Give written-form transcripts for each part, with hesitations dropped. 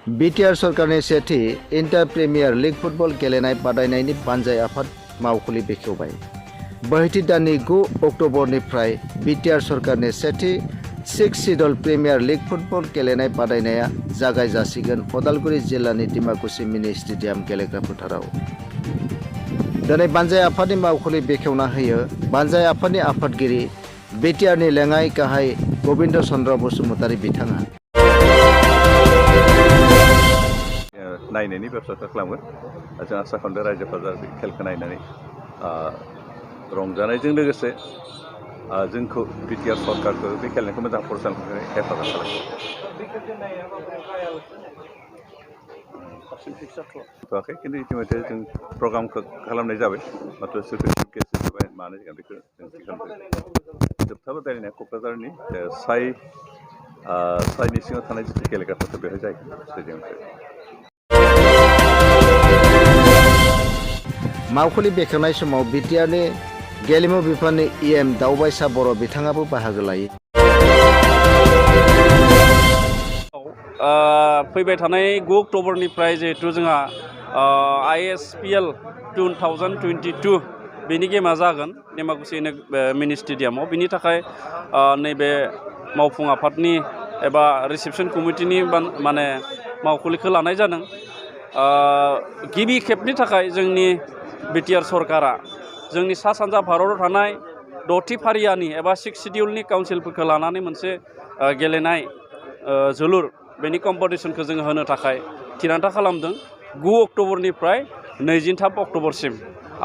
BTR सरकारनि सेथि inter premier league football गेलेनाय बादायनायनि बानजाय आफाद मावखुलि बेखेवबाय। बोहैथि दाननि 9 अक्ट'बरनिफ्राय बिटिआर सरकारनि सेथि 6 सिडल प्रिमियर लीग फुटबल गेलेनाय बादायनाया जागाय जासिगोन उदालगुरि जिल्लानि डिमाकुसि मिनि स्टेडियाम गेलेग्रा फोथाराव। दिनै बानजाय आफादनि मावखुलि बेखेवना होयो बानजाय आफादनि आफादगिरि बिटिआरनि लेङाइ गाहाय गबिन्द चन्द्र बसुमतारी बिथाङा। नायनायनि बेब'स्था खालामगोन। जों आसा खालामदों रायजोफोरा बे खेलखौ नायनानै रंजानायजों लोगोसे जोंखौ बिटिआर सरकारखौ बे खेलनायखौ मोजां परिचालन खालामनो हेफाजाब खालामगोन। खिन्थु इतिमध्य जों प्रग्रामखौ खालामनाय जाबाय माथ्र सिफकेस जाबाय मानो जों बेखौ जों थि खालामबाय। जोबथा बादायलायनाया क'क्राझारनि साइनि सिङाव थानाय जिथु गेलेग्रा फोथार बेवहाय जायो स्टेडियामनिफ्राय। मावखुलि बेखेवनाय समाव बिटिआरनि गेलेमु बिफाननि EM दावबायसा बर' बिथाङाबो बाहागो लायो। फैबाय थानाय 9 अक्ट'बरनिफ्राय जिहेतु जोंहा ISPL 2022 बेनि गेमा जागोन डिमाकुसि मिनि स्टेडियामाव। बिनि थाखाय नैबे मावफुं आफादनि एबा रिसेपसन कमिटिनि माने मावखुलिखौ लानाय जादों। गिबि खेबनि थाखाय जोंनि बिटिआर सरकारा जोंनि सा सानजा भारताव थानाय 6थि फारियानि एबा 6 सिडिउलनि काउन्सिलफोरखौ लानानै मोनसे गेलेनाय जोलुर बेनि कम्पिटिसनखौ जोङो होनो थाखाय थिरांथा खालामदों 9 अक्ट'बरनिफ्राय 23 अक्ट'बरसिम।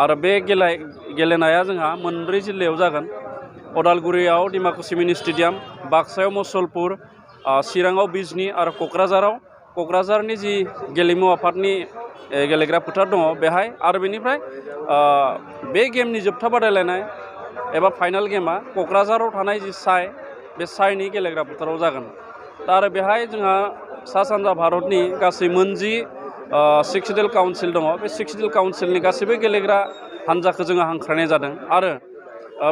आरो बे गेलेनाया जोंहा मोनब्रै जिल्लायाव जागोन। उदालगुरियाव डिमाकुसि मिनि स्टेडियाम, बाक्सायाव मुसलपुर, चिराङाव बिजनि आरो क'क्राझारनि जि गेलेमु आफादनि गेलेग्रा फोथार दङ बेहाय। आरो बेनिफ्राय बे गेमनि जोबथा बादायलायनाय एबा फाइनाल गेमा क'क्राझाराव थानाय जि बे साइनि गेलेग्रा फोथाराव जागोन। दा आरो बेहाय जोंहा सा सानजा भारतनि गासै मोनजि 6 सिडिउल काउन्सिल दङ। बे 6 सिडिउल काउन्सिलनि गासैबो गेलेग्रा हान्जाखौ जोङो हांख्रायनाय जादों। आरो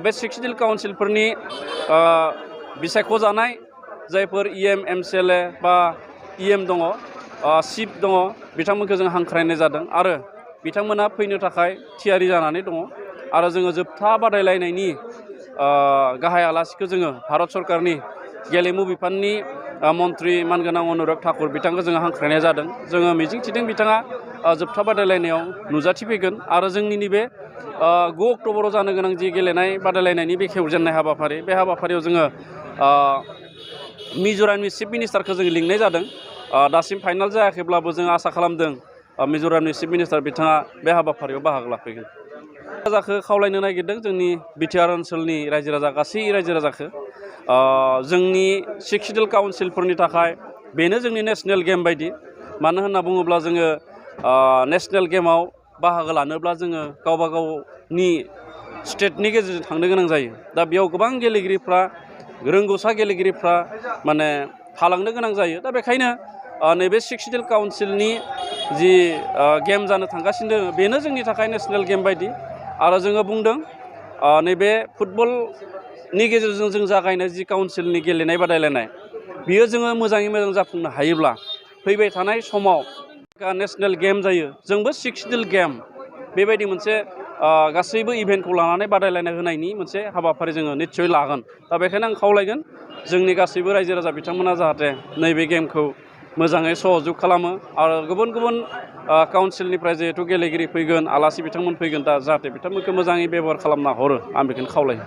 बे 6 सिडिउल काउन्सिलफोरनि बिसायख'जानाय जायफोर EM MCLA बा EM दङ, चिफ दङ, बिथांमोनखौ जों हांख्रायनाय जादों। आरो बिथांमोना फैनो थाखाय थियारि जानानै दङ। आरो जोङो जोबथा बादायलायनायनि गाहाय आलासिखौ जोङो भारत सरकारनि गेलेमु बिफाननि मन्त्रि मानगोनां अनुराग ठाकुर बिथांखौ जोङो हांख्रायनाय जादों। जोङो मिजिंथिदों बिथाङा जोबथा बादायलायनायाव नुजाथिफैगोन। आरो जोंनि नैबे 9 अक्ट'बराव जानो गोनां जि गेलेनाय बादायलायनायनि बेखेवजेननाय हाबाफारि, बे हाबाफारियाव जोङो मिज'रामनि चिफ मिनिस्टारखौ जोङो लिंनाय जादों। दासिम फाइनाल जायाखैब्लाबो जों आसा खालामदों मिज'रामनि चिफ मिनिस्टार बिथाङा बे हाबाफारियाव बाहागो लाफैगोन। राजाखौ खावलायनो नागिरदों जोंनि बिटिआर ओनसोलनि रायजो राजा गासै रायजो राजाखौ जोंनि 6 सिडिउल काउन्सिलफोरनि थाखाय बेनो जोंनि नेशनेल गेम बायदि। मानो होनना बुङोब्ला जोङो नेशनेल गेमाव बाहागो लानोब्ला जोङो गावबा गावनि स्टेटनि गेजेरजों थांनो गोनां जायो। दा बेयाव गोबां गेलेगिरिफ्रा रोंगौसा गेलेगिरिफ्रा माने थालांनो गोनां जायो। दा बेखायनो नैबे 6 सिडिउल काउन्सिलनि जि गेम जानो थांगासिनो दङ बेनो जोंनि थाखाय नेशनेल गेम बायदि। आरो जोङो बुंदों नैबे फुटबलनि गेजेरजों जों जागायनाय जि काउन्सिलनि गेलेनाय बादायलायनाय बियो जोङो मोजाङै मोजां जाफुंनो हायोब्ला फैबाय थानाय समाव नेशनेल गेम जायो। जोंबो 6 सिडिउल गेम बेबायदि मोनसे गासैबो इभेन्टखौ लानानै बादायलायनाय होनायनि मोनसे हाबाफारि जोङो निस्सय लागोन। दा बेखायनो आं खावलायगोन जोंनि गासैबो रायजो राजा बिथांमोना जाहाथे नैबे गेमखौ मोजाङै सहजुग खालामो। आरो गुबुन गुबुन काउन्सिलनिफ्राय जिहेथु गेलेगिरि फैगोन, आलासि बिथांमोन फैगोन, दा जाहाथे बिथांमोनखौ मोजाङै बेबहार खालामना हरो आं बेखौनो खावलायो।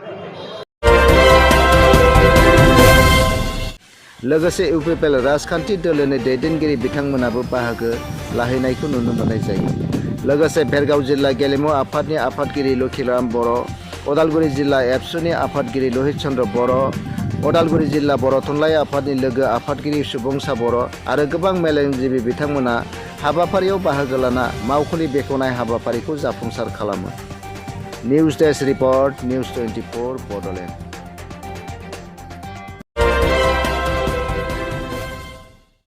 लोगोसे UPPL राजखान्थि दोलोनि दैदेनगिरि बिथांमोनाबो बाहागो लाहैनायखौ नुनो मोननाय जायो। लोगोसे भेरगाव जिल्ला गेलेमु आफादनि आफादगिरि लखिराम बर', उदालगुरि जिल्ला एबसुनि आफादगिरि लहित चन्द्र बर', उदालगुरि जिल्ला बर' थुनलाइ आफादनि लोगो आफादगिरि सुबुंसा बर' आरो गोबां मेलेमजिबि बिथांमोना हाबाफारियाव बाहागो लाना मावखुलि बेखेवनाय हाबाफारिखौ जाफुंसार खालामो। News desk report, news 24 Bodoland.